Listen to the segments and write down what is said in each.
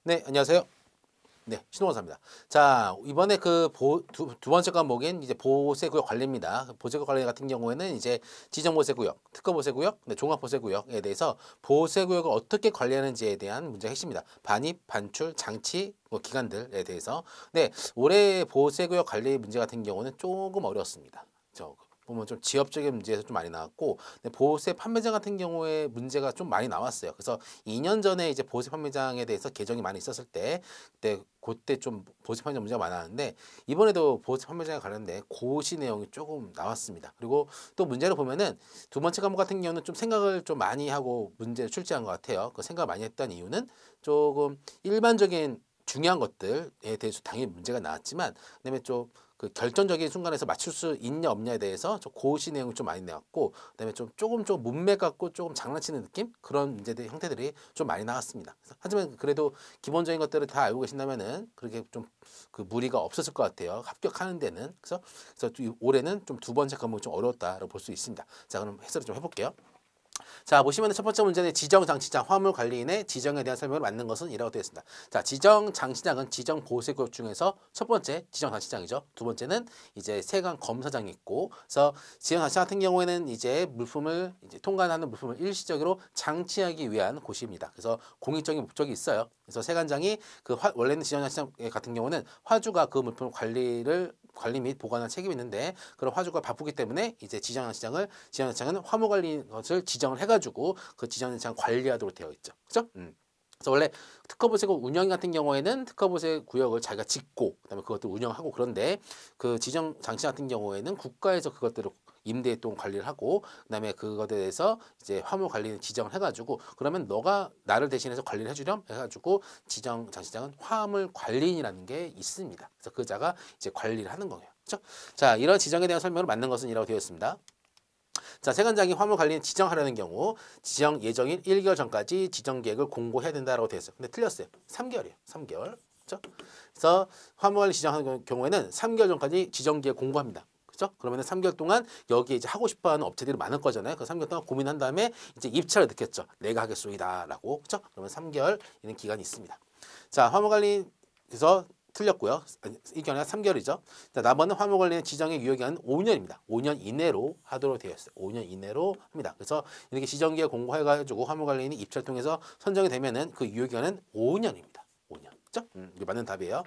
네, 안녕하세요. 네, 신호원사입니다. 자, 이번에 두 번째 과목인 이제 보세구역 관리입니다. 보세구역 관리 같은 경우에는 이제 지정보세구역, 특허보세구역, 네, 종합보세구역에 대해서 보세구역을 어떻게 관리하는지에 대한 문제가 핵심입니다. 반입, 반출, 장치, 뭐 기간들에 대해서. 네, 올해 보세구역 관리 문제 같은 경우는 조금 어려웠습니다. 보면 좀 지역적인 문제에서 좀 많이 나왔고, 근데 보세 판매장 같은 경우에 문제가 좀 많이 나왔어요. 그래서 2년 전에 이제 보세 판매장에 대해서 개정이 많이 있었을 때, 그때 좀 보세 판매장 문제가 많았는데, 이번에도 보세 판매장에 관련된 고시 내용이 조금 나왔습니다. 그리고 또 문제를 보면은 두 번째 과목 같은 경우는 좀 생각을 좀 많이 하고 문제를 출제한 것 같아요. 그 생각을 많이 했던 이유는 조금 일반적인 중요한 것들에 대해서 당연히 문제가 나왔지만, 그다음에 좀 그 결정적인 순간에서 맞출 수 있냐 없냐에 대해서 좀 고시 내용이 좀 많이 나왔고, 그다음에 좀 조금 문맥 갖고 조금 장난치는 느낌 그런 문제들 형태들이 좀 많이 나왔습니다. 하지만 그래도 기본적인 것들을 다 알고 계신다면은 그렇게 좀 그 무리가 없었을 것 같아요. 합격하는 데는. 그래서 올해는 좀 두 번째 과목이 좀 어려웠다라고 볼 수 있습니다. 자, 그럼 해설을 좀 해볼게요. 자, 보시면 첫 번째 문제는 지정 장치장 화물 관리인의 지정에 대한 설명을 맞는 것은 이라고 되어 있습니다. 자, 지정 장치장은 지정 보세구역 중에서 첫 번째 지정 장치장이죠. 두 번째는 이제 세관 검사장이 있고, 그래서 지정 장치장 같은 경우에는 이제 물품을 이제 통관하는 물품을 일시적으로 장치하기 위한 곳입니다. 그래서 공익적인 목적이 있어요. 그래서 세관장이 원래는 지정 장치장 같은 경우는 화주가 그 물품 관리 및 보관할 책임이 있는데, 그런 화주가 바쁘기 때문에 이제 지정장치장은 화물 관리 것을 지정을 해가지고 그 지정장치장 관리하도록 되어 있죠. 그죠? 그래서 원래 특허보세구 운영 같은 경우에는 특허보세 구역을 자기가 짓고 그다음에 그것도 운영하고, 그런데 그 지정 장치 같은 경우에는 국가에서 그것들을 임대에 또 관리를 하고, 그다음에 그것에 대해서 이제 화물 관리는 지정을 해가지고, 그러면 너가 나를 대신해서 관리를 해주렴 해가지고 지정 장치장은 화물 관리인이라는 게 있습니다. 그래서 그 자가 이제 관리를 하는 거예요. 그렇죠? 자, 이런 지정에 대한 설명을 맞는 것은 이라고 되어 있습니다. 자, 세관장이 화물 관리인 지정하려는 경우 지정 예정일 1개월 전까지 지정 계획을 공고해야 된다라고 되어 있어요. 근데 틀렸어요. 3개월이에요. 3개월. 그렇죠? 그래서 화물 관리 지정하는 경우에는 3개월 전까지 지정 계획 공고합니다. 그렇죠? 그러면은 3개월 동안 여기 이제 하고 싶어하는 업체들이 많을 거잖아요. 그 3개월 동안 고민한 다음에 이제 입찰을 넣겠죠. 내가 하겠소이다라고. 그렇죠? 그러면 3개월 이런 기간이 있습니다. 자, 화물 관리 그래서 틀렸고요. 이게 아니라 3개월이죠. 자, 남은 화물 관리는 지정의 유효기간은 5년입니다. 5년 이내로 하도록 되어 있어요. 5년 이내로 합니다. 그래서 이렇게 지정기에 공고해가지고 화물 관리인이 입찰 통해서 선정이 되면은 그 유효기간은 5년입니다. 5년. 그죠? 이게 맞는 답이에요.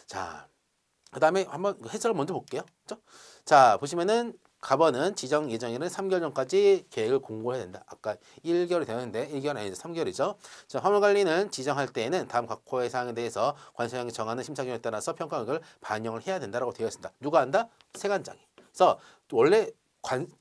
자, 그 다음에 한번 해설을 먼저 볼게요. 그죠? 자, 보시면은 가번은 지정 예정일은 3개월 전까지 계획을 공고해야 된다. 아까 1개월이 되는데 1개월 아니죠. 3개월이죠. 자, 화물 관리는 지정할 때에는 다음 각 호의 사항에 대해서 관세청이 정하는 심사 기준에 따라서 평가額을 반영을 해야 된다라고 되어 있습니다. 누가 한다? 세관장이. 그래서 원래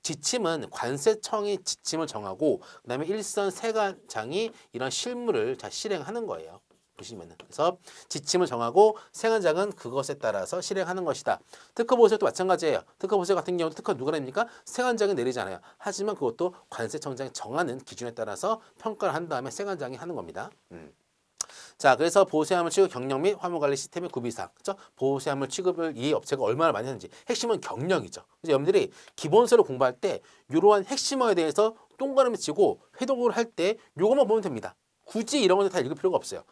지침은 관세청이 지침을 정하고, 그다음에 일선 세관장이 이런 실무를 자 실행하는 거예요. 보시면은. 그래서 지침을 정하고 세관장은 그것에 따라서 실행하는 것이다. 특허보세도 마찬가지예요. 특허보세 같은 경우는 특허 누가 냅니까? 세관장이 내리잖아요. 하지만 그것도 관세청장이 정하는 기준에 따라서 평가를 한 다음에 세관장이 하는 겁니다. 자, 그래서 보세화물 취급 경력 및 화물관리 시스템의 구비사항, 그죠? 보세화물 취급을 이 업체가 얼마나 많이 하는지, 핵심은 경력이죠. 그래서 여러분들이 기본서를 공부할 때 이러한 핵심어에 대해서 동그라미 치고 회독을 할 때 요것만 보면 됩니다. 굳이 이런 것들 다 읽을 필요가 없어요.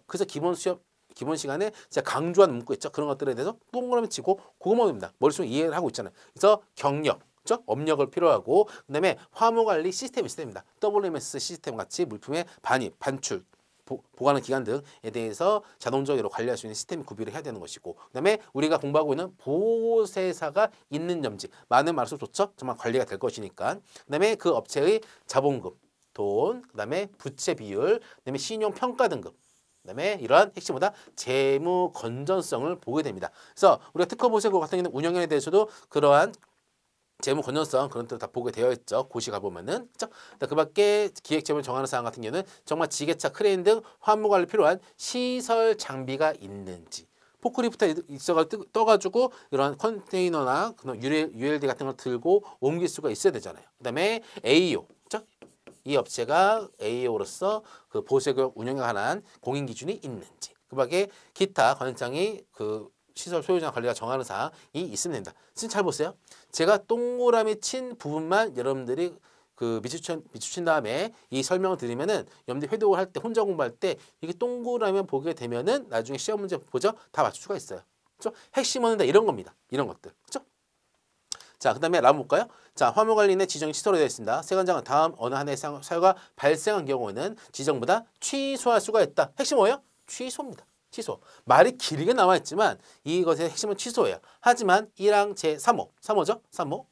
그래서 기본 시간에 제가 강조한 문구 있죠. 그런 것들에 대해서 동그라미 치고 그것만 됩니다. 머릿속에 이해를 하고 있잖아요. 그래서 경력, 그렇죠? 업력을 필요하고, 그다음에 화물관리 시스템이 있어야 됩니다. WMS 시스템 같이 물품의 반입, 반출, 보관하는 기간 등에 대해서 자동적으로 관리할 수 있는 시스템 구비를 해야 되는 것이고, 그다음에 우리가 공부하고 있는 보세사가 있는 점지, 많은 말수록 좋죠. 정말 관리가 될 것이니까. 그다음에 그 업체의 자본금, 돈, 그다음에 부채 비율, 그다음에 신용 평가 등급, 그다음에 이러한 핵심보다 재무 건전성을 보게 됩니다. 그래서 우리가 특허 보세고 같은 경우는 운영에 대해서도 그러한 재무 건전성 그런 것들 다 보게 되어 있죠. 고시 가보면은. 그죠? 그 밖에 기획 재무를 정하는 사항 같은 경우는 정말 지게차, 크레인 등 화물 관리 필요한 시설 장비가 있는지, 포크리프트 떠가지고 이런 컨테이너나 그런 ULD 같은 걸 들고 옮길 수가 있어야 되잖아요. 그다음에 AO, 그죠? 이 업체가 AO로서 그 보세구역 운영에 관한 공인 기준이 있는지, 그 밖에 기타 관장이 그 시설 소유자 관리가 정하는 사항이 있으면 됩니다. 지금 잘 보세요. 제가 동그라미 친 부분만 여러분들이 밑추친 다음에 이 설명을 드리면은 여러분들 회독을 할 때 혼자 공부할 때 이게 동그라면 보게 되면은 나중에 시험 문제 보죠? 다 맞출 수가 있어요. 그렇죠? 핵심 얻는다 이런 겁니다. 이런 것들. 그렇죠? 자, 그다음에 라면 볼까요? 자, 화물 관리인의 지정이 취소로 되어 있습니다. 세관장은 다음 어느 하나의 사유가 발생한 경우에는 지정보다 취소할 수가 있다. 핵심 뭐예요? 취소입니다. 취소. 말이 길게 나와 있지만 이것의 핵심은 취소예요. 하지만 1항 제3호, 3호죠? 3호.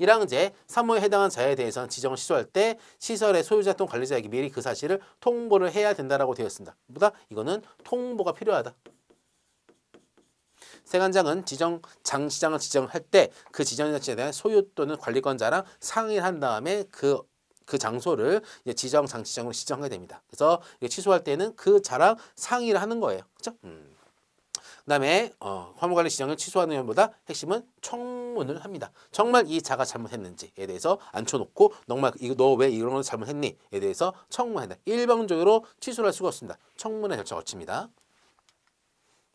1항 제3호에 해당한 자에 대해서는 지정을 취소할 때 시설의 소유자 또는 관리자에게 미리 그 사실을 통보를 해야 된다라고 되어 있습니다. 보다 이거는 통보가 필요하다. 세관장은 장시장을 지정할 때 그 지정 자체에 대한 소유 또는 관리권자랑 상의를 한 다음에 그 장소를 이제 지정 장시장으로 지정하게 됩니다. 그래서 취소할 때는 그 자랑 상의를 하는 거예요. 그렇죠? 그다음에 화물관리 지정을 취소하는 것보다 핵심은 청문을 합니다. 정말 이 자가 잘못했는지에 대해서 앉혀놓고 정말 너 왜 이런 걸 잘못했니에 대해서 청문한다. 일방적으로 취소를 할 수가 없습니다. 청문의 절차가 거칩니다.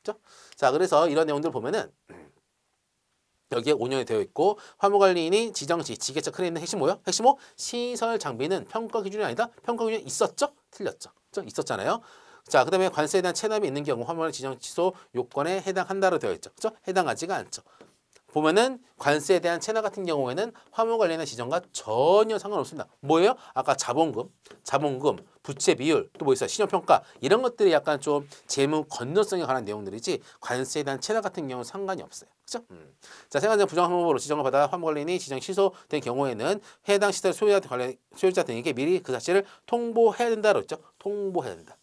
그렇죠? 자, 그래서 이런 내용들 보면은 여기에 5년이 되어 있고 화물관리인이 지정시 지게차 크레인의 핵심 뭐요? 핵심 5 시설 장비는 평가 기준이 아니다. 평가 기준이 있었죠? 틀렸죠? 그렇죠? 있었잖아요. 자, 그다음에 관세에 대한 체납이 있는 경우 화물관리 지정 취소 요건에 해당한다로 되어 있죠. 그렇죠? 해당하지가 않죠. 보면은 관세에 대한 체납 같은 경우에는 화물 관련된 지정과 전혀 상관없습니다. 뭐예요? 아까 자본금, 부채 비율, 또 뭐 있어요? 신용평가 이런 것들이 약간 좀 재무 건전성에 관한 내용들이지 관세에 대한 체납 같은 경우는 상관이 없어요. 그렇죠? 자, 세관장 부정 항목으로 지정을 받아 화물 관련이 지정 취소된 경우에는 해당 시설 소유자 등에게 미리 그 사실을 통보해야 된다고 했죠. 통보해야 된다.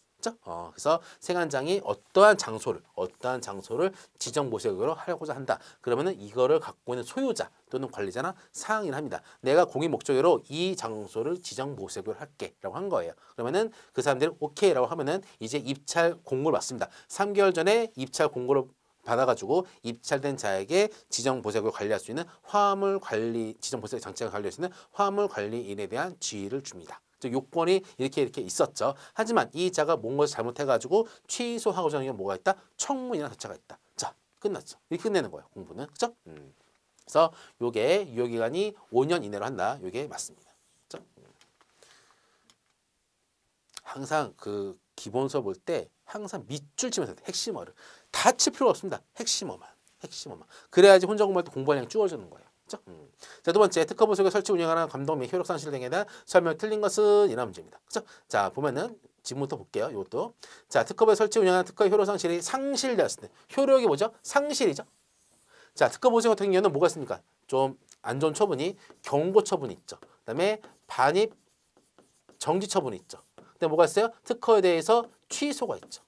그래서 세관장이 어떠한 장소를 지정 보색으로 하려고자 한다. 그러면은 이거를 갖고 있는 소유자 또는 관리자나 상의를 합니다. 내가 공익 목적으로 이 장소를 지정 보색으로 할게라고 한 거예요. 그러면은 그 사람들이 오케이라고 하면은 이제 입찰 공고를 받습니다. 3개월 전에 입찰 공고를 받아가지고 입찰된 자에게 지정 보색을 관리할 수 있는 지정 보색 장치를 관리할 수 있는 화물 관리인에 대한 지위를 줍니다. 요건이 이렇게 있었죠. 하지만 이 자가 뭔가 잘못해가지고 취소하고자 하는 게 뭐가 있다? 청문이라는 자체가 있다. 자, 끝났죠. 이렇게 끝내는 거예요. 공부는. 그죠? 그래서 요게 유효기간이 5년 이내로 한다. 요게 맞습니다. 그죠? 항상 그 기본 수업 볼 때 항상 밑줄 치면서 핵심어를 다 칠 필요가 없습니다. 핵심어만. 그래야지 혼자 공부할 때 공부량이 줄어지는 거예요. 그렇죠? 자, 두 번째 특허 보석의 설치 운영하는 감독 및 효력 상실 등에 대한 설명 틀린 것은 이런 문제입니다. 그렇죠? 자, 보면은 지금부터 볼게요. 이것도 자, 특허 보석 설치 운영하는 특허의 효력 상실이 상실되었을 때 효력이 뭐죠? 상실이죠. 자, 특허 보석 같은 경우는 뭐가 있습니까? 좀 안 좋은 처분이 경고 처분이 있죠. 그다음에 반입 정지 처분이 있죠. 근데 뭐가 있어요? 특허에 대해서 취소가 있죠.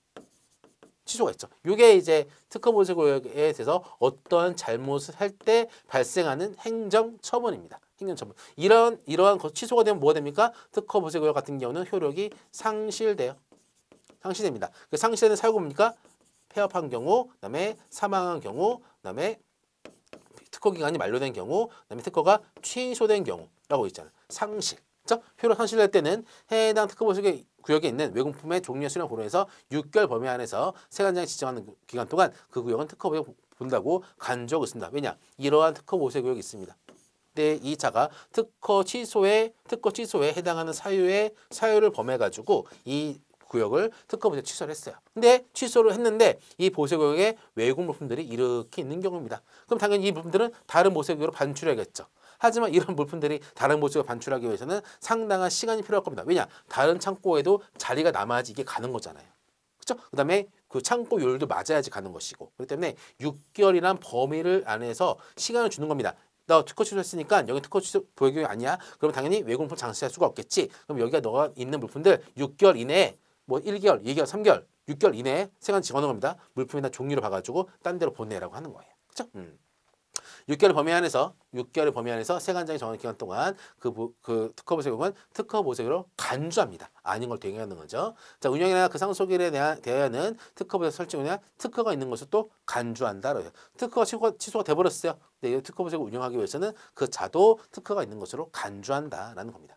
이게 이제 특허 보수 구역에 대해서 어떠한 잘못을 할 때 발생하는 행정 처분입니다. 행정 처분. 이러한 취소가 되면 뭐가 됩니까? 특허 보수 구역 같은 경우는 효력이 상실됩니다. 그 상실되는 사유가 뭡니까? 폐업한 경우, 그다음에 사망한 경우, 그다음에 특허 기간이 만료된 경우, 그다음에 특허가 취소된 경우라고 있잖아요. 상실. 효력 상실될 때는 해당 특허 보수 구역에 있는 외국품의 종류와 수량 고려해서 6개월 범위 안에서 세관장이 지정하는 기간 동안 그 구역은 특허 보유 본다고 간 적이 있습니다. 왜냐? 이러한 특허 보수 구역이 있습니다. 근데 이 자가 특허 취소에 해당하는 사유를 범해 가지고 이 구역을 특허 보유 취소를 했어요. 근데 취소를 했는데 이 보수 구역에 외국 물품들이 이렇게 있는 경우입니다. 그럼 당연히 이 물품들은 다른 보수 구역으로 반출해야겠죠. 하지만 이런 물품들이 다른 보수가 반출하기 위해서는 상당한 시간이 필요할 겁니다. 왜냐? 다른 창고에도 자리가 남아야지 이게 가는 거잖아요. 그렇죠? 그다음에 그 창고율도 맞아야지 가는 것이고 그렇기 때문에 6개월이란 범위를 안에서 시간을 주는 겁니다. 너 특허 취소했으니까 여기 특허 취소 보유경이 아니야. 그럼 당연히 외국 물품 장치할 수가 없겠지. 그럼 여기가 너가 있는 물품들 6개월 이내에 뭐 1개월, 2개월, 3개월, 6개월 이내에 세관 집어넣는 겁니다. 물품이나 종류를 봐가지고 딴 데로 보내라고 하는 거예요. 그렇죠? 6개월 범위 안에서 세관장이 정한 기간 동안 그 특허 보색은 특허 보색으로 간주합니다. 아닌 걸 대행하는 거죠. 자, 운영이나 그 상속일에 대하여는 특허 보색 설치 운영 특허가 있는 것을 또 간주한다. 특허가 취소가 돼버렸어요. 근데 이 특허 보색을 운영하기 위해서는 그 자도 특허가 있는 것으로 간주한다라는 겁니다.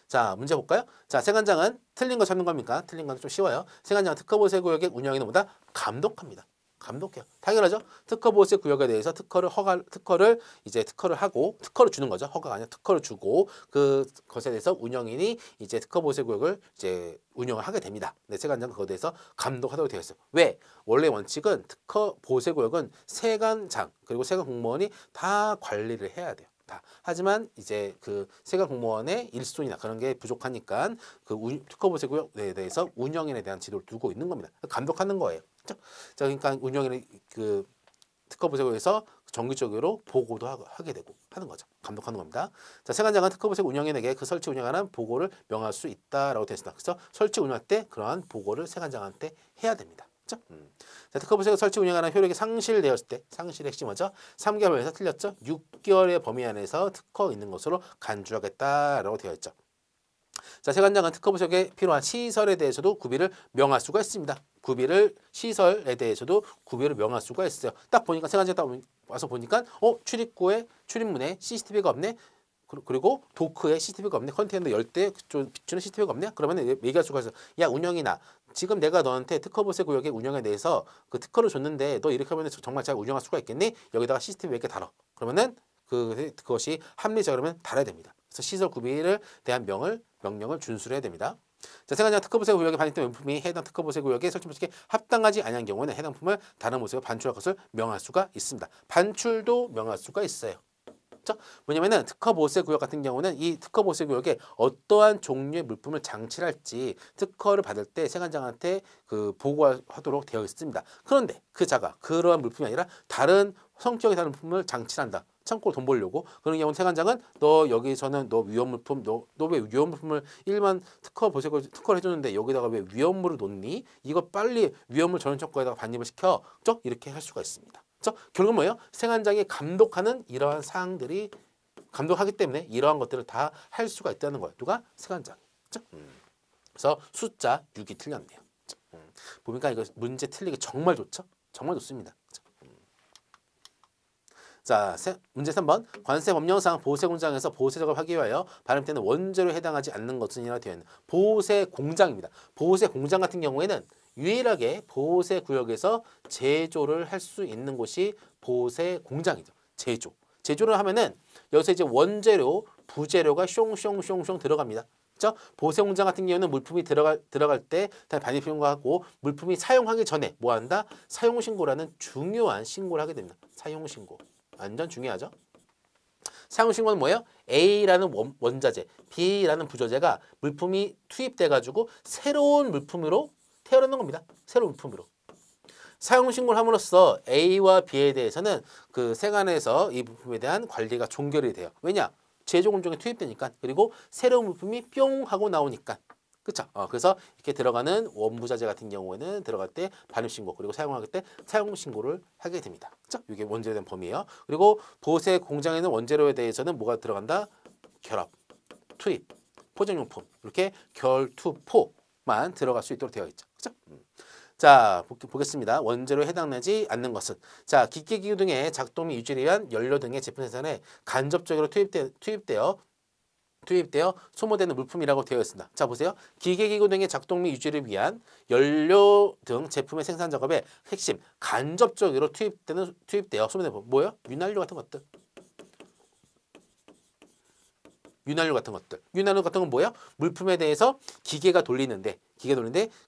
자, 문제 볼까요? 자, 세관장은 틀린 거 찾는 겁니까? 틀린 건 좀 쉬워요. 세관장은 특허 보색 구역의 운영에는 뭐다? 감독합니다. 감독해요. 당연하죠. 특허 보호세 구역에 대해서 특허를 하고 특허를 주는 거죠. 허가가 아니라 특허를 주고 그것에 대해서 운영인이 이제 특허 보호세 구역을 이제 운영을 하게 됩니다. 네, 세관장은 그거에 대해서 감독하도록 되어 있어요. 왜? 원래 원칙은 특허 보호세 구역은 세관장 그리고 세관 공무원이 다 관리를 해야 돼요. 다. 하지만 이제 그 세관 공무원의 일손이나 그런 게 부족하니까 특허 보호세 구역에 대해서 운영인에 대한 지도를 두고 있는 겁니다. 감독하는 거예요. 자, 그러니까 운영인의 그 특허 보호세 구역에서 정기적으로 보고도 하게 되고 하는 거죠. 감독하는 겁니다. 자, 세관장은 특허 보호세 운영인에게 그 설치 운영하는 보고를 명할 수 있다라고 되어 있습니다. 그래서 설치 운영할 때 그러한 보고를 세관장한테 해야 됩니다. 자, 특허 보호세 설치 운영하는 효력이 상실되었을 때 상실의 핵심 뭐죠? 3개월에서 틀렸죠? 6개월의 범위 안에서 특허 있는 것으로 간주하겠다라고 되어 있죠. 자, 세관장은 특허 보호세에 필요한 시설에 대해서도 구비를 명할 수가 있습니다. 시설에 대해서도 구비를 명할 수가 있어요. 딱 보니까 세관장 딱 와서 보니까 출입구에 출입문에 CCTV가 없네. 그리고 도크에 CCTV가 없네. 컨테이너 열 때 비추는 CCTV가 없네. 그러면 얘기할 수가 있어. 야, 운영이나 지금 내가 너한테 특허 보호세 구역의 운영에 대해서 그 특허를 줬는데 너 이렇게 하면 정말 잘 운영할 수가 있겠니? 여기다가 CCTV 몇 개 달아. 그러면은 그것이 합리적 그러면 달아야 됩니다. 그래서 시설 구비를 대한 명령을 준수를 해야 됩니다. 자, 세관장 특허 보호세 구역에 반입된 물품이 해당 특허 보호세 구역에 설치 목적에 합당하지 아니한 경우에는 해당 품을 다른 모습으로 반출할 것을 명할 수가 있습니다. 반출도 명할 수가 있어요. 뭐냐면은 특허 보호세 구역 같은 경우는 이 특허 보호세 구역에 어떠한 종류의 물품을 장치할지 특허를 받을 때 세관장한테 보고하도록 되어 있습니다. 그런데 그러한 물품이 아니라 다른 성격이 다른 물품을 장치한다. 창고로 돈 벌려고. 그런 경우는 세관장은 너 여기서는 너 위험물품 너 왜 위험물품을 일반 특허 보호세 특허를 해줬는데 여기다가 왜 위험물을 놓니? 이거 빨리 위험물 전원 창고에다가 반입을 시켜. 이렇게 할 수가 있습니다. 결국은 뭐예요? 세관장이 감독하는 이러한 사항들이 감독하기 때문에 이러한 것들을 다 할 수가 있다는 거예요. 누가? 세관장이. 그래서 숫자 6이 틀렸네요. 보니까 이거 문제 틀리기 정말 좋죠? 정말 좋습니다. 자, 문제 3번. 관세 법령상 보호세 공장에서 보호세 작업을 하기 위하여 발행되는 원재료에 해당하지 않는 것은 이라 되어 있는 보호세 공장입니다. 보호세 공장 같은 경우에는 유일하게 보호세 구역에서 제조를 할 수 있는 곳이 보호세 공장이죠. 제조를 하면은 여기서 이제 원재료, 부재료가 숑숑숑숑 들어갑니다. 그렇죠? 보호세 공장 같은 경우는 물품이 들어갈 때 반입 신고하고 물품이 사용하기 전에 뭐 한다? 사용 신고라는 중요한 신고를 하게 됩니다. 사용 신고. 완전 중요하죠. 사용 신고는 뭐예요? A라는 원자재, B라는 부조재가 물품이 투입돼 가지고 새로운 물품으로 태어나는 겁니다. 새로운 물품으로. 사용 신고를 함으로써 A와 B에 대해서는 그 세관에서 이 물품에 대한 관리가 종결이 돼요. 왜냐? 제조 공정에 투입되니까. 그리고 새로운 물품이 뿅 하고 나오니까. 그렇죠? 그래서 이렇게 들어가는 원부자재 같은 경우에는 들어갈 때 반입 신고 그리고 사용할 때 사용 신고를 하게 됩니다. 그렇죠? 이게 원재료에 대한 범위예요. 그리고 보호세 공장에 있는 원재료에 대해서는 뭐가 들어간다? 결합, 투입, 포장용품 이렇게 결투포만 들어갈 수 있도록 되어 있죠. 그렇죠? 자, 보겠습니다. 원재료에 해당되지 않는 것은 자, 기계기구 등의 작동 및 유지를 위한 연료 등의 제품 생산에 간접적으로 투입되어 소모되는 물품이라고 되어 있습니다. 자, 보세요. 기계기구 등의 작동 및 유지를 위한 연료 등 제품의 생산 작업에 핵심 간접적으로 투입되어 소모되는 물품 뭐예요? 윤활유 같은 것들. 윤활유 같은 건 뭐예요? 물품에 대해서 기계가 돌리는데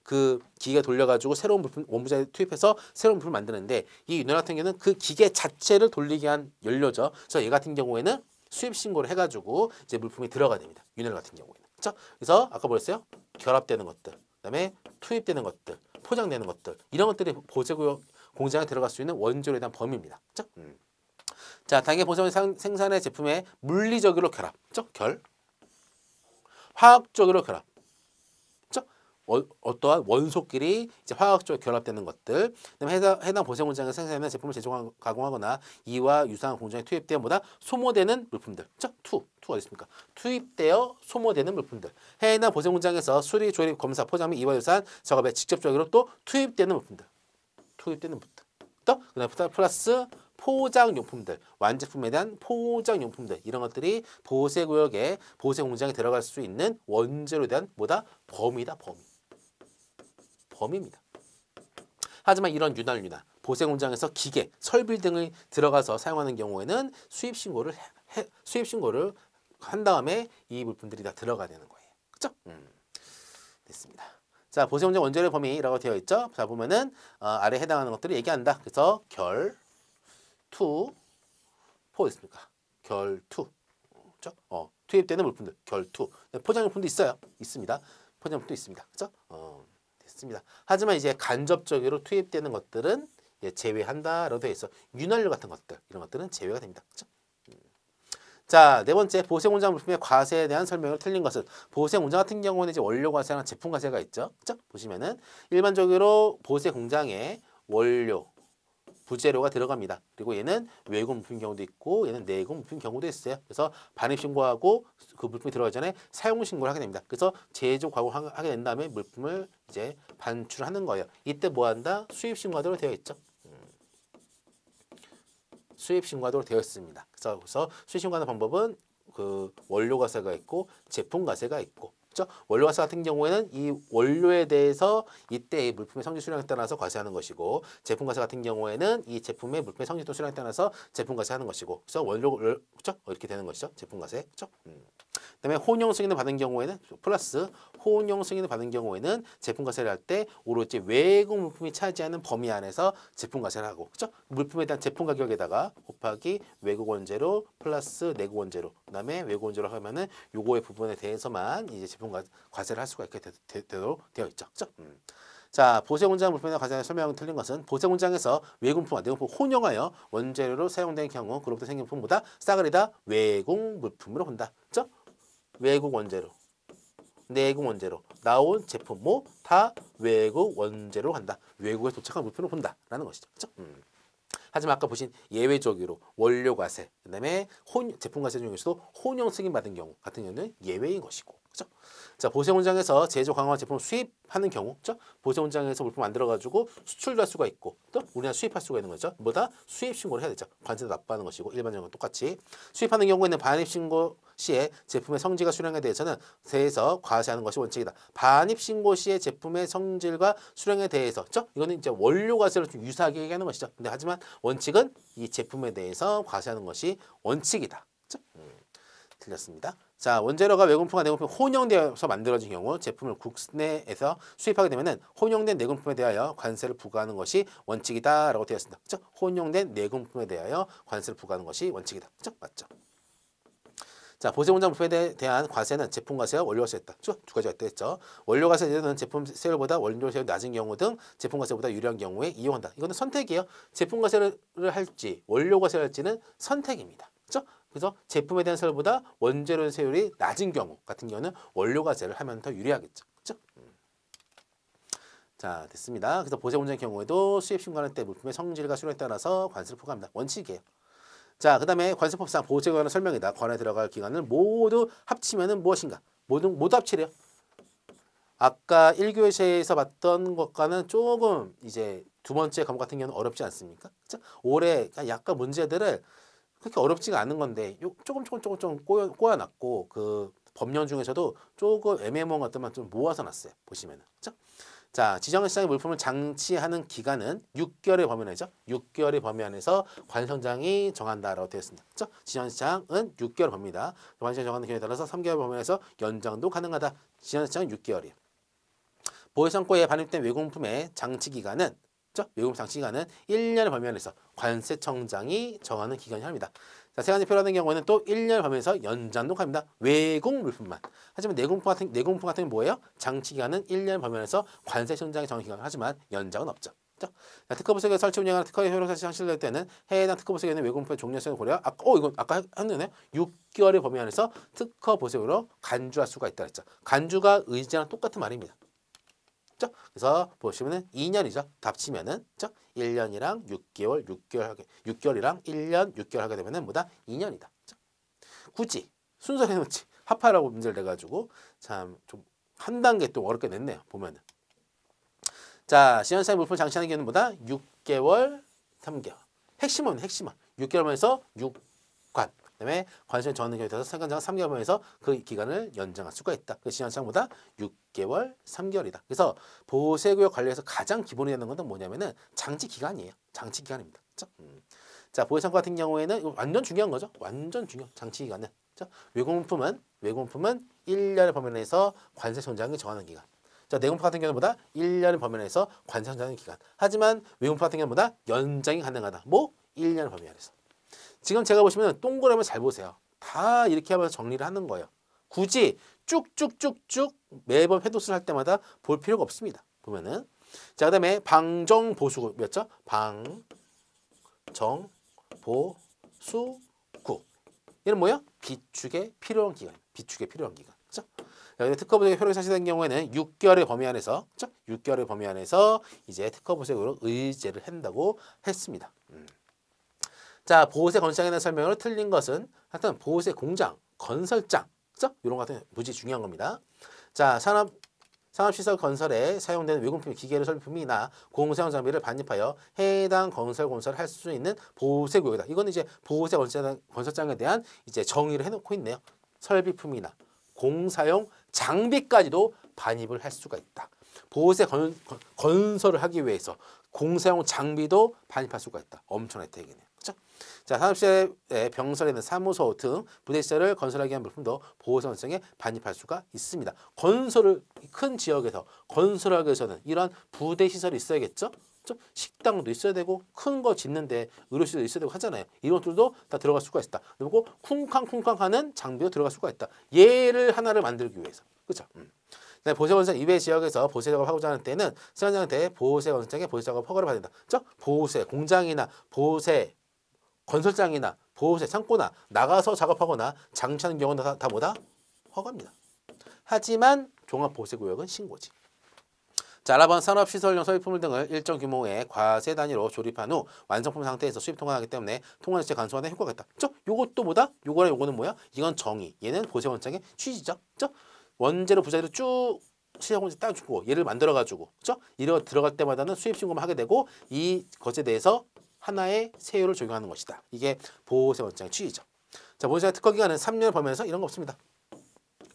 그 기계가 돌려가지고 새로운 물품 원부자재 투입해서 새로운 물품을 만드는데 이 윤활유 같은 경우는 그 기계 자체를 돌리게 한 연료죠. 그래서 얘 같은 경우에는 수입 신고를 해가지고 이제 물품이 들어가야 됩니다. 윤활유 같은 경우에는. 그렇죠? 그래서 아까 뭐였어요? 결합되는 것들, 그다음에 투입되는 것들, 포장되는 것들 이런 것들이 보호세구역 공장에 들어갈 수 있는 원재료에 대한 범위입니다. 그렇죠? 자, 당연히 보호세 생산의 제품에 물리적으로 결합, 그렇죠? 화학적으로 결합, 그렇죠? 어떠한 원소끼리 이제 화학적으로 결합되는 것들, 그다음에 해당 보호세 공장에 생산하는 제품을 가공하거나 이와 유사한 공장에 투입되어 보다 소모되는 물품들, 그렇죠? 투 어디 있습니까? 투입되어 소모되는 물품들, 해당 보호세 공장에서 수리, 조립, 검사, 포장 및 이와 유사한 작업에 직접적으로 또 투입되는 물품들, 또 그다음 플러스 포장용품들, 완제품에 대한 포장용품들 이런 것들이 보호세 구역에 보호세 공장에 들어갈 수 있는 원재료에 대한 범위다. 범위입니다. 하지만 이런 윤활유나 보세 공장에서 기계, 설비 등을 들어가서 사용하는 경우에는 수입 신고를 한 다음에 이 물품들이 다 들어가야 되는 거예요. 그렇죠? 됐습니다. 자, 보세 공장 원재료 범위라고 되어 있죠. 자, 보면은 아래 해당하는 것들을 얘기한다. 그래서 결, 투, 포 있습니까? 결, 투. 그렇죠? 투입되는 물품들, 결, 투. 포장용품도 있어요. 있습니다. 포장용품도 있습니다. 그렇죠? 됐습니다. 하지만 이제 간접적으로 투입되는 것들은 제외한다라고 되어 있어. 윤활유 같은 것들, 이런 것들은 제외가 됩니다. 그렇죠? 자, 네 번째, 보세 공장 물품의 과세에 대한 설명을 틀린 것은 보세 공장 같은 경우는 이제 원료 과세랑 제품 과세가 있죠. 그렇죠? 보시면은 일반적으로 보세 공장에 원료, 부재료가 들어갑니다. 그리고 얘는 외국 물품 경우도 있고 얘는 내국 물품 경우도 있어요. 그래서 반입 신고하고 그 물품이 들어가기 전에 사용 신고를 하게 됩니다. 그래서 제조 과고를 하게 된 다음에 물품을 이제 반출하는 거예요. 이때 뭐 한다? 수입 신고하도록 되어 있죠. 수입 신고하도록 되어 있습니다. 그래서 수입 신고하는 방법은 그 원료 과세가 있고 제품 과세가 있고, 그렇죠? 원료 과세 같은 경우에는 이 원료에 대해서 이때 이 물품의 성질 수량에 따라서 과세하는 것이고, 제품 과세 같은 경우에는 이 제품의 물품의 성질 또 수량에 따라서 제품 과세하는 것이고, 그래서 원료를, 그렇죠? 이렇게 되는 것이죠. 제품 과세, 그렇죠? 그다음에 혼용 승인을 받은 경우에는 플러스 혼용 승인을 받은 경우에는 제품 과세를 할 때 오로지 외국 물품이 차지하는 범위 안에서 제품 과세를 하고, 그렇죠? 물품에 대한 제품 가격에다가 곱하기 외국 원재료 플러스 내국 원재료, 그다음에 외국 원재료 하면은 요거의 부분에 대해서만 이제 제품 과세를 할 수가 있게 되도록 되어 있죠, 그렇죠? 자, 보세 공장 물품에 대한 과세의 설명이 틀린 것은 보세 공장에서 외국 물품과 내국 물품을 혼용하여 원재료로 사용된 경우 그로부터 생긴 물품보다 싸그리다 외국 물품으로 본다, 그렇죠? 외국 원재료, 내국 원재료 나온 제품 뭐 다 외국 원재료로 간다. 외국에 도착한 물품으로 본다라는 것이죠. 그렇죠? 하지만 아까 보신 예외적으로 원료 과세, 그다음에 제품 과세 중에서도 혼용 승인 받은 경우 같은 경우는 예외인 것이고, 그렇죠? 자, 보세 공장에서 제조 강화 제품을 수입하는 경우, 그렇죠? 보세 공장에서 물품 만들어 가지고 수출할 수가 있고, 또 우리나라 수입할 수가 있는 거죠. 뭐다? 수입 신고를 해야 되죠. 관세도 납부하는 것이고, 일반적으로 똑같이 수입하는 경우에는 반입 신고 시에 제품의 성질과 수량에 대해서는 대해서 과세하는 것이 원칙이다. 반입 신고 시에 제품의 성질과 수량에 대해서, 그렇죠? 이거는 이제 원료 과세를 좀 유사하게 얘기하는 것이죠. 근데 하지만 원칙은 이 제품에 대해서 과세하는 것이 원칙이다. 그렇죠? 틀렸습니다. 자, 원재료가 외국물품과 내국물품 혼용되어서 만들어진 경우 제품을 국내에서 수입하게 되면은 혼용된 내국물품에 대하여 관세를 부과하는 것이 원칙이다라고 되어 있습니다. 그렇죠? 혼용된 내국물품에 대하여 관세를 부과하는 것이 원칙이다. 그렇죠? 맞죠? 자, 보세 공장 물품에 대한 과세는 제품 과세와 원료 과세였다. 두 가지가 있다. 원료 과세는 제품 세율보다 원료 세율이 낮은 경우 등 제품 과세보다 유리한 경우에 이용한다. 이거는 선택이에요. 제품 과세를 할지 원료 과세를 할지는 선택입니다. 그렇죠? 그래서 제품에 대한 세율보다 원재료 세율이 낮은 경우 같은 경우는 원료 과세를 하면 더 유리하겠죠. 그렇죠? 자, 됐습니다. 그래서 보세 공장의 경우에도 수입 신고할 때 물품의 성질과 수량에 따라서 관세를 부과합니다. 원칙이에요. 자, 그 다음에 관세법상 보세 관한 설명이다. 관에 들어갈 기간을 모두 합치면은 무엇인가? 모두 합치래요. 아까 1교시에서 봤던 것과는 조금 이제 두 번째 과목 같은 경우는 어렵지 않습니까? 그렇죠? 올해 약간 문제들을 그렇게 어렵지가 않은 건데 조금 꼬여놨고 그 법령 중에서도 조금 애매모호한 것들만 좀 모아서 놨어요. 보시면은. 그렇죠? 자, 지정시장의 물품을 장치하는 기간은 6개월의 범위 안에죠. 6개월의 범위 안에서 관청장이 정한다라고 되어 있습니다. 그렇죠? 지정시장은 6개월 범위다. 관청장이 정하는 기간에 따라서 3개월 범위 안에서 연장도 가능하다. 지정시장은 6개월이에요. 보유상고에 반입된 외국물품의 장치 기간은, 그렇죠? 외국물품 장치 기간은 1년의 범위 안에서 관세청장이 정하는 기간이 합니다. 자, 세 가지 필요하는 경우에는 또 1년 범위에서 연장도 갑니다. 외국 물품만. 하지만 내국물품 같은 경우는 뭐예요? 장치 기간은 1년 범위 안에서 관세청장이 정한 기간. 하지만 연장은 없죠. 그렇죠? 자, 특허부속에 설치 운영하는 특허의 효력 사실 상실될 때는 해당 특허부속에는 외국물품의 종료성을 고려. 이건 아까 했는데 6개월의 범위 안에서 특허보석으로 간주할 수가 있다 그랬죠. 간주가 의지랑 똑같은 말입니다. 그렇죠? 그래서 보시면은 2년이죠. 합치면은, 그렇죠? 1년이랑 6개월이랑 1년 6개월 하게 되면은 뭐다? 2년이다. 그렇죠? 굳이 순서를 해놓지 합하라고 문제를 내가지고 참 좀 한 단계 또 어렵게 냈네요. 보면은. 자, 시연사의 물품 장치하는 경우는 뭐다? 6개월, 3개월. 핵심은 6개월만에서 6관. 그다음에 관세청 정하는 경우에 따라서 세관장 3개월 범위에서 그 기간을 연장할 수가 있다. 그 시한장보다 6개월, 3개월이다. 그래서 보호세구역 관리에서 가장 기본이 되는 것은 뭐냐면은 장치 기간이에요. 장치 기간입니다. 그렇죠? 자, 보호창고 같은 경우에는 이거 완전 중요한 거죠. 완전 중요. 장치 기간은. 그렇죠? 외국문품은 1년의 범위 내에서 관세청장이 정하는 기간. 자, 내공품 같은 경우보다 1년의 범위 내에서 관세청장의 기간. 하지만 외국문품 같은 경우보다 연장이 가능하다. 뭐? 1년의 범위 안에서. 지금 제가 보시면 동그라미 잘 보세요. 다 이렇게 하면서 정리를 하는 거예요. 굳이 쭉쭉쭉쭉 매번 회도수를 할 때마다 볼 필요가 없습니다. 보면은. 자, 그다음에 방정보수구 몇죠? 방정보수구. 얘는 뭐야? 비축에 필요한 기간. 비축에 필요한 기간. 그렇죠? 특허보색 효력이 상실된 경우에는 6개월의 범위 안에서, 그렇죠? 6개월의 범위 안에서 이제 특허보색으로 의제를 한다고 했습니다. 자, 보호세 건설장에 대한 설명을 틀린 것은 하여튼 보호세 공장, 건설장, 그렇죠? 이런 거 같은 무지 중요한 겁니다. 자, 산업시설 건설에 사용되는 외국품 기계를 설비품이나 공사용 장비를 반입하여 해당 건설을 할 수 있는 보호세 구역이다. 이거는 이제 보호세 건설장에 대한 이제 정의를 해놓고 있네요. 설비품이나 공사용 장비까지도 반입을 할 수가 있다. 보호세 건설을 하기 위해서 공사용 장비도 반입할 수가 있다. 엄청난 혜택이네요. 그렇죠? 자, 산업시설의 병설에는 사무소 등 부대시설을 건설하기 위한 물품도 보호세 건설장에 반입할 수가 있습니다. 건설을 큰 지역에서 건설하기 위해서는 이러한 부대시설이 있어야겠죠? 식당도 있어야 되고 큰 거 짓는데 의료시설도 있어야 되고 하잖아요. 이런 것들도 다 들어갈 수가 있다. 그리고 쿵쾅쿵쾅하는 장비도 들어갈 수가 있다. 얘를 하나를 만들기 위해서. 그렇죠? 보호세 건설장 이외 지역에서 보호세 작업을 하고자 하는 때는 세관장한테 보호세 건설장의 보호세 작업 허가를 받는다. 그렇죠? 보호세 공장이나 보호세 건설장이나 보호세 창고나 나가서 작업하거나 장치하는 경우는 다 뭐다? 허가입니다. 하지만 종합보호세구역은 신고지. 자, 알아본 산업시설용 설비품 등을 일정 규모의 과세 단위로 조립한 후 완성품 상태에서 수입 통관하기 때문에 통관 자체 간소화에 효과가 있다. 그렇죠? 요것도 뭐다? 요거랑 요거는 뭐야? 이건 정의. 얘는 보호세 원장의 취지죠. 그렇죠? 원재료 부자재로 쭉 시작원지 따주고 얘를 만들어가지고, 그렇죠? 이러 들어갈 때마다는 수입 신고만 하게 되고 이 것에 대해서 하나의 세율을 적용하는 것이다. 이게 보호세 원장의 취지죠. 자, 보호세 특허 기간은 3년을 범위해서 이런 거 없습니다.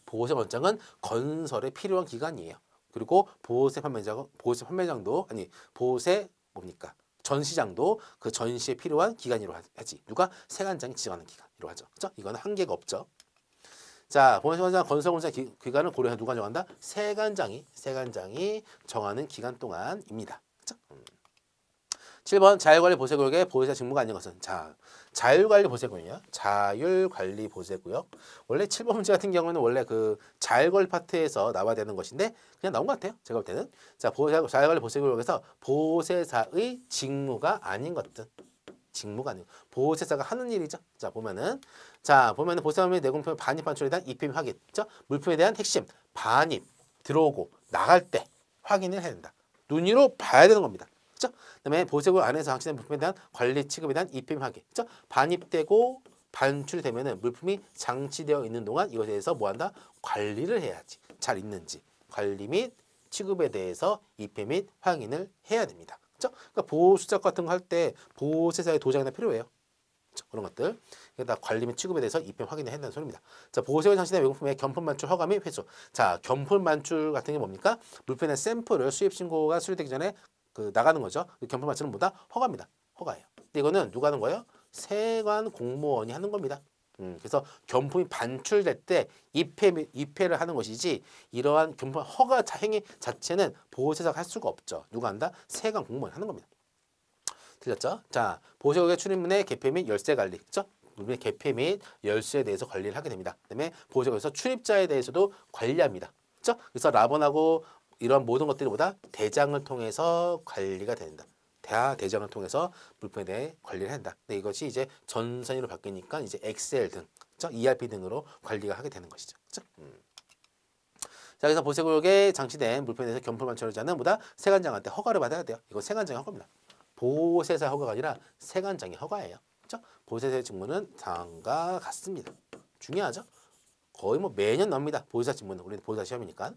보호세 원장은 건설에 필요한 기간이에요. 그리고 보호세 판매장도 아니 보호세 뭡니까? 전시장도 그 전시에 필요한 기간이로 하지. 누가 세관장이 지정하는 기간이로 하죠. 그렇죠? 이거는 한계가 없죠. 자, 보호세 원장 건설공사 기간을 고려해 누가 정한다? 세관장이 정하는 기간 동안입니다. 그렇죠? 7번 자율관리 보세구역의 보호세 직무가 아닌 것은 자, 자율관리 보세구역이냐? 자율관리 보세구역. 원래 7번 문제 같은 경우는 원래 그 자율관리 파트에서 나와야 되는 것인데 그냥 나온 것 같아요. 제가 볼 때는. 자, 자율관리 보세구역에서 보호세사의 직무가 아닌 것들. 직무가 아니고 보호세사가 하는 일이죠. 자, 보면은 보세사의 내공품 반입 반출에 대한 입힘 확인. 그렇죠? 물품에 대한 핵심 반입 들어오고 나갈 때 확인을 해야 된다. 눈으로 봐야 되는 겁니다. 그렇죠? 그다음에 보세구역 안에서 확신된 물품에 대한 관리 취급에 대한 입힘 확인. 그렇죠? 반입되고 반출되면은 물품이 장치되어 있는 동안 이것에 대해서 뭐한다? 관리를 해야지. 잘 있는지 관리 및 취급에 대해서 입힘 및 확인을 해야 됩니다. 그렇죠? 그러니까 보호수작 같은 거 할 때 보호세사의 도장이나 필요해요. 그렇죠? 그런 것들. 그러니까 관리 및 취급에 대해서 입힘 확인을 해야 된다는 소리입니다. 자, 보호세가 장치된 외국품의 겸품 반출 허가 및 회수. 자, 겸품 반출 같은 게 뭡니까? 물품의 샘플을 수입 신고가 수리되기 전에 그 나가는 거죠. 겸품 반출은 뭐다? 허가입니다. 허가예요. 근데 이거는 누가 하는 거예요? 세관 공무원이 하는 겁니다. 그래서 겸품이 반출될 때 입회를 하는 것이지 이러한 겸품 허가 행위 자체는 보호세사가 할 수가 없죠. 누가 한다? 세관 공무원이 하는 겁니다. 틀렸죠? 자, 보호세구역의 출입문의 개폐 및 열쇠 관리. 그렇죠? 물품의 개폐 및 열쇠에 대해서 관리를 하게 됩니다. 그다음에 보호세구역에서 출입자에 대해서도 관리합니다. 그렇죠? 그래서 라본하고 이런 모든 것들이 보다 대장을 통해서 관리가 된다. 대장을 통해서 물품에 대해 관리를 한다. 근데 이것이 이제 전산으로 바뀌니까 이제 엑셀 등, 그렇죠? ERP 등으로 관리가 하게 되는 것이죠. 그렇죠? 자, 그래서 보세구역에 장치된 물품에 대해서 겸품 반출자는 보다 세관장한테 허가를 받아야 돼요. 이건 세관장의 허가입니다. 보호세사 허가가 아니라 세관장의 허가예요. 그렇죠? 보호세사의 직무는 다음과 같습니다. 중요하죠? 거의 뭐 매년 나옵니다. 보호세사 직무는 우리 보호세사 시험이니까.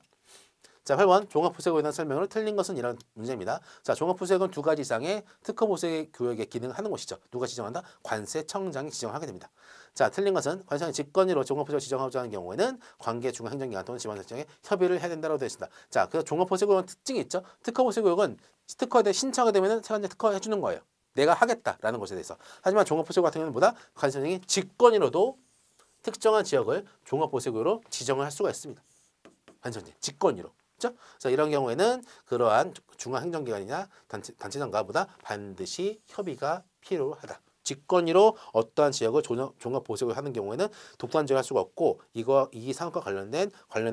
자, 8번 종합보세구역에 대한 설명을 틀린 것은 이런 문제입니다. 자, 종합보세구역은 두 가지 이상의 특허보세구역의 기능을 하는 곳이죠. 누가 지정한다? 관세청장이 지정하게 됩니다. 자, 틀린 것은 관세청이 직권으로 종합보세구역 지정하고자 하는 경우에는 관계 중앙행정기관 또는 지방자치청에 협의를 해야 된다고 되어 있습니다. 자, 그래서 종합보세구역은 특징이 있죠. 특허보세구역은 특허에 대해 신청하게 되면 세관장 특허해 주는 거예요. 내가 하겠다라는 것에 대해서. 하지만 종합보세구역 같은 경우는 뭐다? 관세청이 직권으로도 특정한 지역을 종합보세구역으로 지정을 할 수가 있습니다. 관세청이 직권으로. 그렇죠? 그래서 이런 경우에는 그러한 중앙행정기관이나 단체장과보다 반드시 협의가 필요하다. 직권으로 어떠한 지역을 종합보세구역 하는 경우에는 독단적으로 할 수가 없고 이 사업과 관련된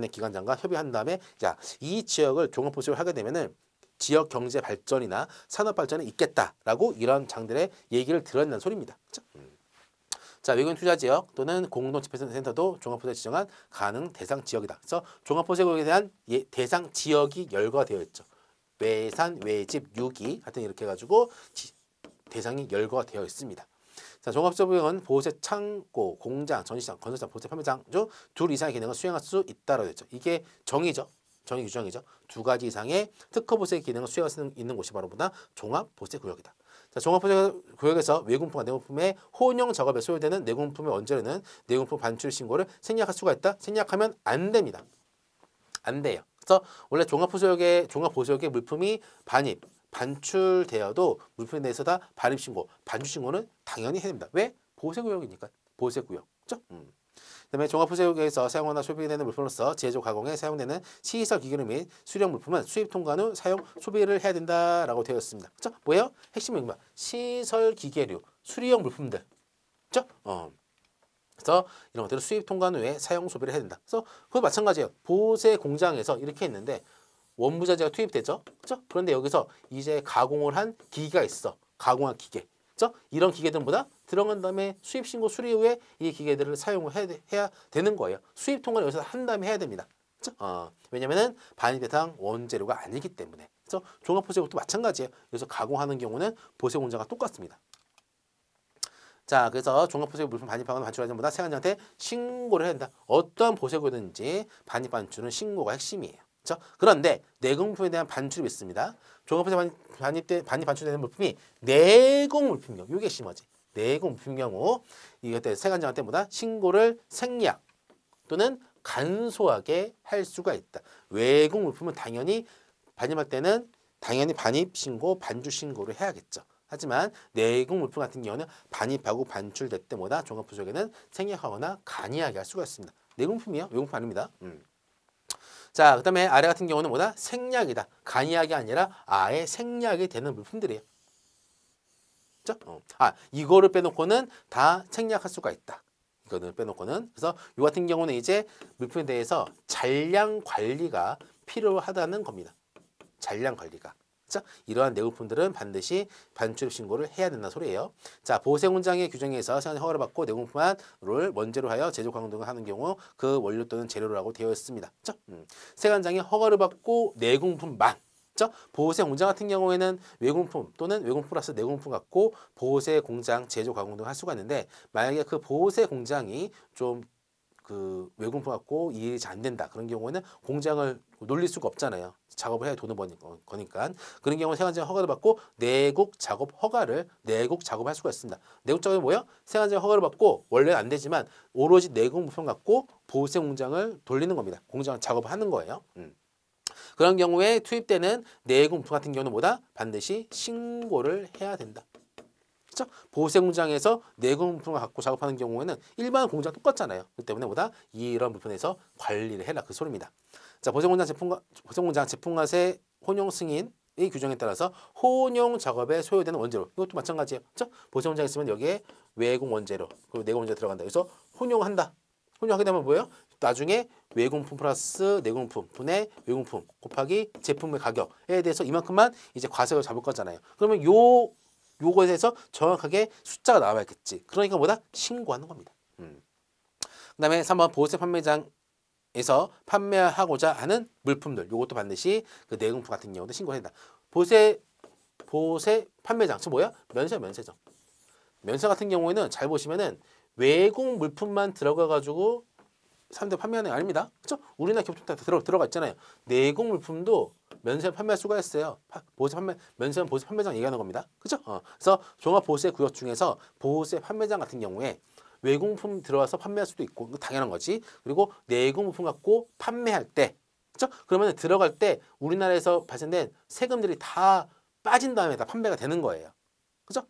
기관장과 협의한 다음에 자, 이 지역을 종합보세구역 하게 되면은 지역 경제 발전이나 산업 발전이 있겠다라고 이런 장들의 얘기를 들었는 소리입니다. 그렇죠? 자, 외국인 투자 지역 또는 공동집회센터도 종합보세구역 지정한 가능 대상 지역이다. 그래서 종합보세구역에 대한 대상 지역이 열거되어 있죠. 외산, 외집, 유기 하여튼 이렇게 해가지고 대상이 열거가 되어 있습니다. 자, 종합보세구역은 보세 창고, 공장, 전시장, 건설장, 보세 판매장 중 둘 이상의 기능을 수행할 수 있다라고 했죠. 이게 정의죠. 정의 규정이죠. 두 가지 이상의 특허보세 기능을 수행할 수 있는 곳이 바로 보다 종합보세구역이다. 자, 종합보세구역에서 외국품과 내국품의 혼용 작업에 소요되는 내국품의 원재료는 내국품 반출 신고를 생략할 수가 있다. 생략하면 안 됩니다. 안 돼요. 그래서 원래 종합보세구역의 물품이 반출되어도 물품에 대해서 다 반입 신고, 반출 신고는 당연히 해야 됩니다. 왜? 보세구역이니까. 보세구역. 그렇죠? 그다음에 종합보세구역에서 사용하거나 소비되는 물품으로서 제조 가공에 사용되는 시설 기계류 및 수령 물품은 수입 통관 후 사용 소비를 해야 된다라고 되어 있습니다. 그렇죠? 뭐예요? 핵심은 뭐야? 시설 기계류, 수리용 물품들. 그렇죠? 그래서 이런 것들을 수입 통관 후에 사용 소비를 해야 된다. 그래서 그거 마찬가지예요. 보세 공장에서 이렇게 했는데 원부자재가 투입되죠. 그렇죠? 그런데 여기서 이제 가공을 한 기계가 있어. 가공한 기계. 그렇죠? 이런 기계들보다 들어간 다음에 수입 신고 수리 후에 이 기계들을 사용을 해야 되는 거예요. 수입 통관을 여기서 한 다음에 해야 됩니다. 그렇죠? 왜냐면은 반입 대상 원재료가 아니기 때문에. 그래서 종합보세구역도 마찬가지예요. 그래서 가공하는 경우는 보세 공장과 똑같습니다. 자, 그래서 종합보세구역 물품 반입하거나 반출하는 것보다 세관장한테 신고를 해야 된다. 어떠한 보세구역이든지 반입 반출은 신고가 핵심이에요. 그렇죠? 그런데 내공물품에 대한 반출이 있습니다. 종합보세 반입 반출되는 물품이 내공 물품인 경우, 이게 심하지. 내공 물품인 경우 이때 세관장한테 뭐다? 신고를 생략 또는 간소하게 할 수가 있다. 외공 물품은 당연히 반입할 때는 당연히 반입 신고, 반출 신고를 해야겠죠. 하지만 내공 물품 같은 경우는 반입하고 반출될 때마다 종합보세구역에는 생략하거나 간이하게 할 수가 있습니다. 내공품이에요. 외공품 아닙니다. 자, 그 다음에 아래 같은 경우는 뭐다? 생략이다. 간이하게 아니라 아예 생략이 되는 물품들이에요. 그렇죠? 이거를 빼놓고는 다 생략할 수가 있다. 이거를 빼놓고는. 그래서 이 같은 경우는 이제 물품에 대해서 잔량 관리가 필요하다는 겁니다. 잔량 관리가. 그렇죠? 이러한 내공품들은 반드시 반출입 신고를 해야 된다는 소리예요. 자, 보세공장의 규정에서 세관장 허가를 받고 내공품을 원재로 하여 제조 가공 등을 하는 경우 그 원료 또는 재료라고 되어 있습니다. 그렇죠? 세관장이 허가를 받고 내공품만. 그렇죠? 보세공장 같은 경우에는 외공품 또는 외공품 플러스 내공품 갖고 보세공장 제조 가공 등을 할 수가 있는데 만약에 그 보세공장이 좀 그 외공품 갖고 일이 잘 안 된다. 그런 경우에는 공장을 놀릴 수가 없잖아요. 작업을 해야 돈을 버니까. 그런 경우는 세관장 허가를 받고 내국 작업할 수가 있습니다. 내국 작업이 뭐예요? 세관장 허가를 받고 원래는 안 되지만 오로지 내국 물품 갖고 보세 공장을 돌리는 겁니다. 공장을 작업을 하는 거예요. 그런 경우에 투입되는 내국 물품 같은 경우는 뭐다? 반드시 신고를 해야 된다. 그렇죠? 보세 공장에서 내국 물품을 갖고 작업하는 경우에는 일반 공장 똑같잖아요. 그 때문에 뭐다? 이런 물품에서 관리를 해라 그 소리입니다. 자, 보세공장 제품과세 혼용 승인의 규정에 따라서 혼용 작업에 소요되는 원재료 이것도 마찬가지예요. 그렇죠? 보세공장 있으면 여기에 외공 원재료 그리고 내공 원재료 들어간다. 그래서 혼용한다. 혼용하게 되면 뭐예요? 나중에 외공품 플러스 내공품 분의 외공품 곱하기 제품의 가격에 대해서 이만큼만 이제 과세를 잡을 거잖아요. 그러면 요거에 대해서 정확하게 숫자가 나와야겠지. 그러니까 뭐다? 신고하는 겁니다. 그다음에 3번 보세 판매장에서 판매하고자 하는 물품들. 요것도 반드시 그 내공품 같은 경우도 신고해야 된다. 보세 판매장. 저 뭐야? 면세죠. 면세 같은 경우에는 잘 보시면은 외국 물품만 들어가 가지고 사람들 판매하는 게 아닙니다. 그렇죠? 우리나라 기업청 다 들어가 있잖아요. 내국 물품도 면세 판매할 수가 있어요. 보세 판매 면세는 보세 판매장 얘기하는 겁니다. 그렇죠? 그래서 종합 보세 구역 중에서 보세 판매장 같은 경우에 외국품 들어와서 판매할 수도 있고 당연한 거지. 그리고 내국 물품 갖고 판매할 때, 그렇죠? 그러면 들어갈 때 우리나라에서 발생된 세금들이 다 빠진 다음에 다 판매가 되는 거예요. 그죠?